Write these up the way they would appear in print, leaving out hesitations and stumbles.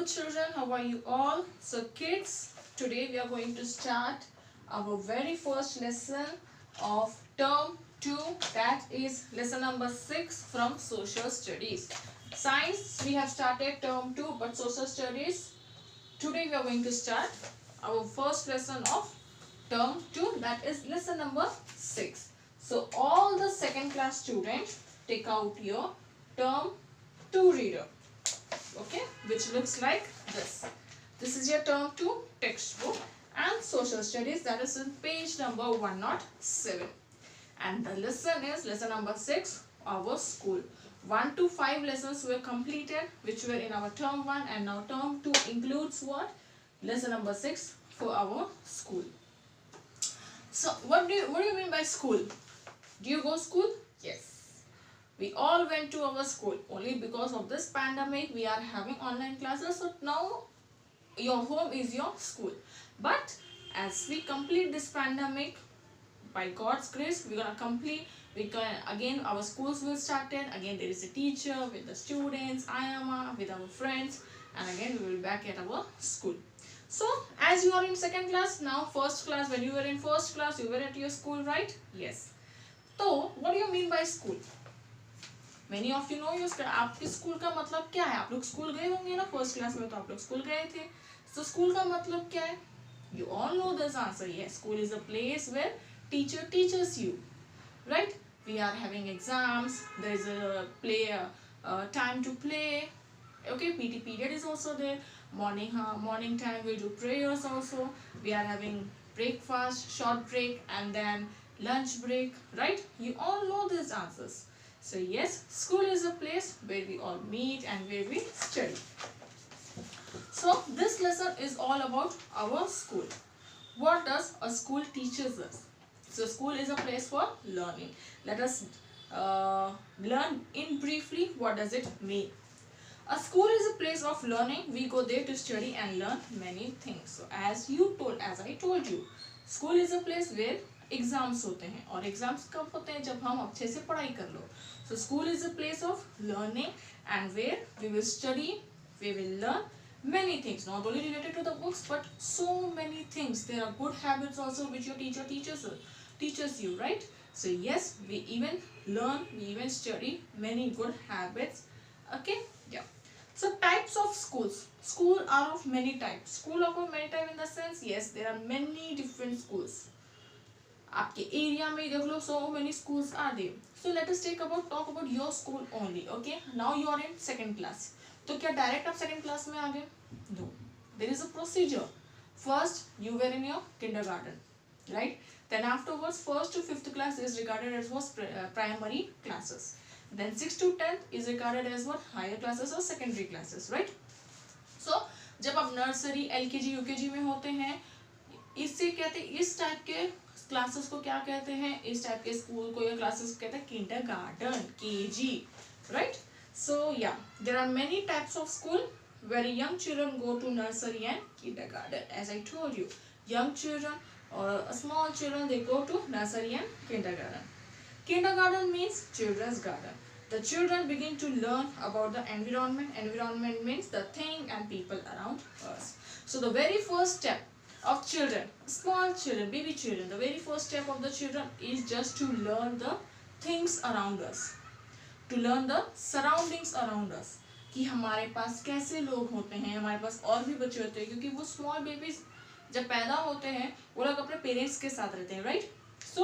children, how are you all? So kids, today we are going to start our very first lesson of term 2, that is lesson number 6 from social studies. Science we have started term 2, but social studies today we are going to start our first lesson of term 2, that is lesson number 6. So all the second class students, take out your term 2 reader, okay, which looks like this. This is your term 2 textbook and social studies, that is in page number 107, and the lesson is lesson number 6, our school. 1 to 5 lessons were completed, which were in our term 1, and now term 2 includes what? Lesson number 6 for our school. So what do you mean by school? Do you go school? Yes. We all went to our school. Only because of this pandemic we are having online classes. So now your home is your school. But as we complete this pandemic, by God's grace, we're gonna complete. Again our schools will start it. Again there is a teacher with the students, Ayama with our friends, and again we will be back at our school. So as you are in second class, now first class, when you were in first class you were at your school, right? Yes. So what do you mean by school? Many of you know your आपके school का मतलब क्या है? आप लोग school गए होंगे ना, फर्स्ट क्लास में तो आप लोग स्कूल गए थे. So स्कूल का मतलब क्या है? You all know this answer. Yes, school is a place where teacher teaches you, right? We are having exams. There is a time to play. Okay, PT period is also there. Morning time we'll do prayers also. We are having breakfast, short break, and then lunch break, right? You all know these answers. So yes, school is a place where we all meet and where we study. So this lesson is all about our school. What does a school teaches us? So school is a place for learning. Let us learn in briefly what does it mean. A school is a place of learning. We go there to study and learn many things. So as I told you, school is a place where exams होते हैं, और exams कब होते हैं? जब हम अच्छे से पढ़ाई कर लो. So school is a place of learning and where we will study, we will learn many things, not only related to the books but so many things. There are good habits also which your teacher teaches you, right? So yes, we even learn, we even study many good habits. Okay, yeah. So types of schools. School are of many types. School of many types in the sense, yes, there are many different schools. आपके area में देख लो, so many schools are there. So let us talk about your school only. Okay, now you are in second class. तो क्या direct आप second class में आ गए? No, there is a procedure. First you were in your kindergarten, right? Then afterwards first to fifth class is regarded as what? Primary classes. Then 6th to 10th is regarded as what? Higher classes or secondary classes, right? So जब आप nursery, LKG, UKG में होते हैं, इससे कहते हैं, इस type के क्लासेस को क्या कहते हैं? इस टाइप के स्कूल को या क्लासेस को कहते हैं kindergarten, KG, right? So yeah there are many types of school where young children go to nursery and kindergarten. As I told you, young children or small children, they go to nursery and kindergarten. Kindergarten means children's garden. The children begin to learn about the environment. Environment means the thing and people around us. So the very first step of children, small children, baby children, the very first step of the children is just to learn the things around us, to learn the surroundings around us, कि हमारे पास कैसे लोग होते हैं, हमारे पास और भी बच्चे होते हैं, क्योंकि वो स्मॉल बेबीज जब पैदा होते हैं वो लोग अपने पेरेंट्स के साथ रहते हैं, राइट? सो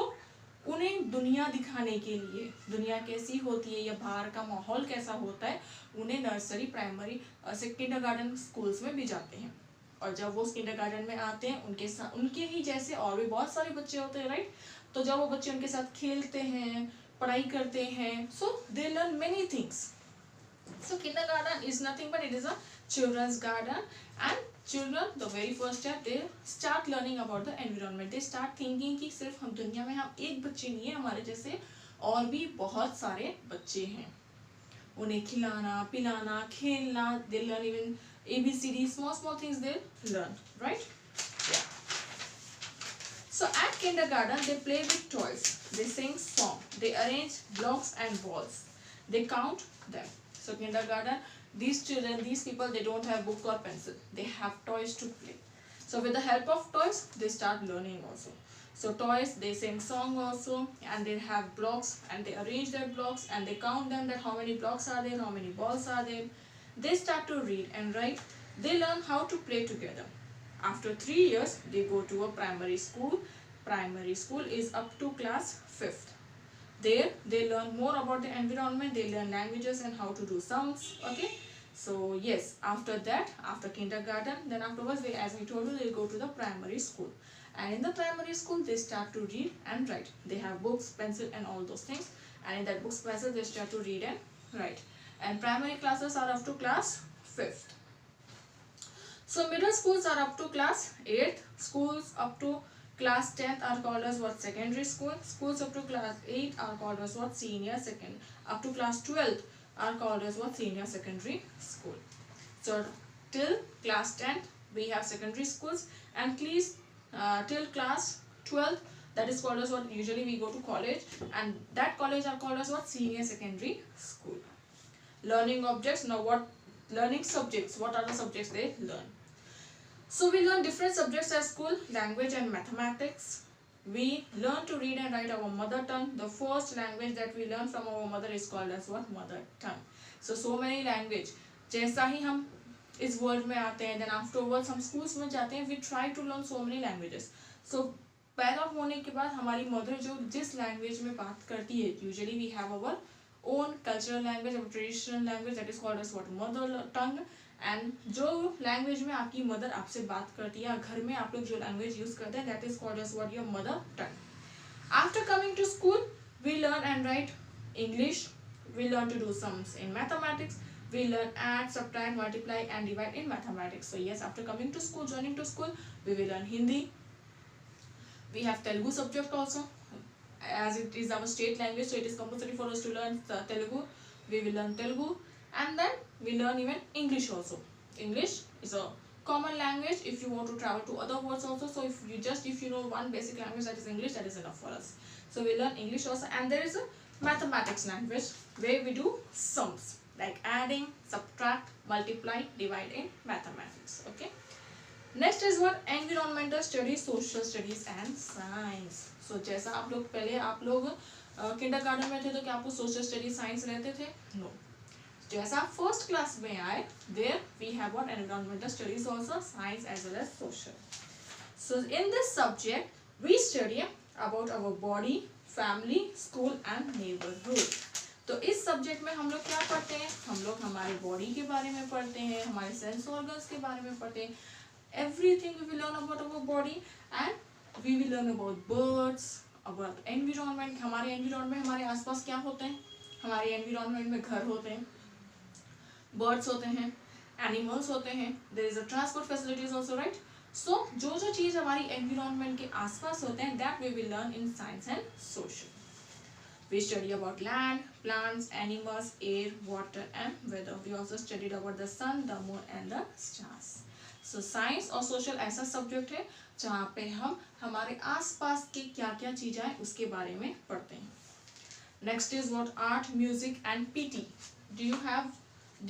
उन्हें दुनिया दिखाने के लिए, दुनिया कैसी होती है या बाहर का माहौल कैसा होता है, उन्हें नर्सरी, प्राइमरी, किंडरगार्टन स्कूल्स में भी जाते हैं. और जब वो किंडरगार्टन में आते हैं, उनके ही जैसे और भी बहुत सारे बच्चे होते हैं, राइट? तो जब वो बच्चे उनके साथ खेलते हैं, पढ़ाई करते हैं, so they learn many things. So kindergarten is nothing but it is a children's garden, and children, the very first step, they start learning about the environment. They start thinking कि सिर्फ हम दुनिया में हम एक बच्चे नहीं है, हमारे जैसे और भी बहुत सारे बच्चे हैं. उन्हें खिलाना, पिलाना, खेलना, they learn even ABCD, small things they learn, right? Yeah. So at kindergarten they play with toys, they sing song, they arrange blocks and balls, they count them. So kindergarten these children, these people, they don't have book or pencil. They have toys to play. So with the help of toys, they start learning also. So toys, they sing song also, and they have blocks, and they arrange their blocks, and they count them, that how many blocks are there, how many balls are there. They start to read and write. They learn how to play together. After 3 years, they go to a primary school. Primary school is up to class 5th. There they learn more about the environment. They learn languages and how to do sums. Okay. So yes, after that, after kindergarten, then afterwards they, as I told you, they go to the primary school. And in the primary school, they start to read and write. They have books, pencil, and all those things. And in that books, pencil, they start to read and write. And primary classes are up to class 5th. So middle schools are up to class 8th. Schools up to class 10th are called as what? Secondary school. Schools up to class 8 are called as what? Senior second. Up to class 12th are called as what? Senior secondary school. So till class 10th we have secondary schools, and please till class 12th, that is called as what? Usually we go to college, and that college are called as what? Senior secondary school. Learning objects. Now what? Learning subjects. What are the subjects they learn? So we learn different subjects at school: language and mathematics. We learn to read and write our mother tongue. The first language that we learn from our mother is called as what? Mother tongue. So many language. जैसा ही हम इस world में आते हैं, then afterwards हम schools में जाते हैं, we try to learn so many languages. So पैदा होने के बाद हमारी mother जो जिस language में बात करती है, usually we have our own cultural language, our traditional language, that is called as what? Mother tongue. And जो लैंग्वेज में आपकी मदर आपसे बात करती है, घर में आप लोग जो लैंग्वेज यूज करते हैं, that is called as what? Your mother tongue. After coming to school, we learn and write English. We learn to do sums in mathematics. We learn add, subtract, multiply and divide in mathematics. So yes, after coming to school, joining to school, we will learn Hindi. We have Telugu subject also, as it is our state language, so it is compulsory for us to learn Telugu. We will learn Telugu, and then we learn even English also. English is a common language if you want to travel to other worlds also. So if you know one basic language, that is English, that is enough for us. So we learn English also, and there is a mathematics language where we do sums like adding, subtract, multiply, divide in mathematics. Okay. Next is what? Environmental studies, social studies and science. So जैसा आप लोग पहले आप लोग kindergarten में थे तो क्या आपको सोशल स्टडीज साइंस रहते थे? नो. जैसा आप फर्स्ट क्लास में आए, there we have what? Environmental studies also, science as well as social. So in this subject we study about our body, family, school and neighborhood. तो इस subject में हम लोग क्या पढ़ते हैं? हम लोग हमारे बॉडी के बारे में पढ़ते हैं, हमारे सेंस ऑर्गन्स के बारे में पढ़ते हैं. Everything we will learn about our body, and we will learn about birds, about environment. हमारे एनवायरनमेंट, हमारे आसपास क्या होते हैं? हमारे एनवायरनमेंट में घर होते हैं, बर्ड्स होते हैं, एनिमल्स होते हैं, there is a transport facilities also, right? So जो चीज़ हमारी एनवायरनमेंट के आसपास होते हैं, that we will learn in science and social. We study about land, plants, animals, air, water and weather. We also studied about the sun, the moon and the stars. So science और social ऐसा subject है जहाँ पे हम हमारे आसपास के क्या-क्या चीजें हैं उसके बारे में पढ़ते हैं. Next is what? Art, music and PT. Do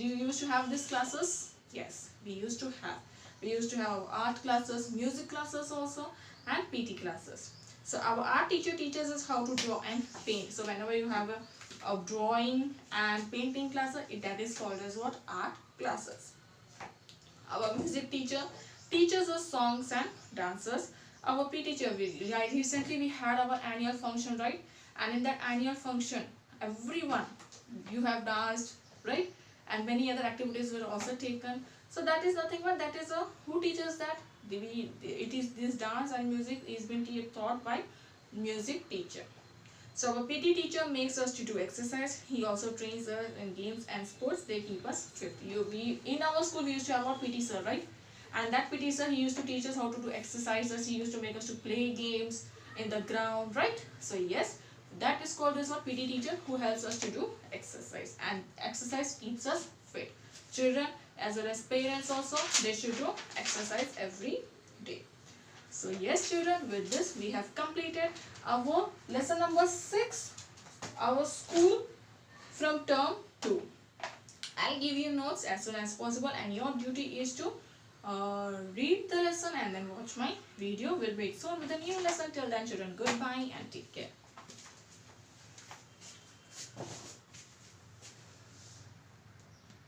you used to have these classes? Yes, we used to have. We used to have art classes, music classes also and PT classes. So our art teacher teaches us how to draw and paint. So whenever you have a drawing and painting class, that is called as what? Art classes. Our music teacher teaches us songs and dances. Our PT teacher, recently we had our annual function, right? And in that annual function, everyone, you have danced, right? And many other activities were also taken. So that is nothing but that is who teaches that? It is this dance and music is being taught by music teacher. So our PT teacher makes us to do exercise. He also trains us in games and sports. They keep us fit. In our school we used to have our PT sir, right? And that PT sir, he used to teach us how to do exercises. He used to make us to play games in the ground, right? So yes, that is called as what? PT teacher, who helps us to do exercise, and exercise keeps us fit. Children as well as parents also, they should do exercise every day. So yes children, with this we have completed our lesson number 6, our school from term 2. I'll give you notes as soon as possible, and your duty is to read the lesson and then watch my video. We'll meet soon with a new lesson. Till then, children, goodbye and take care.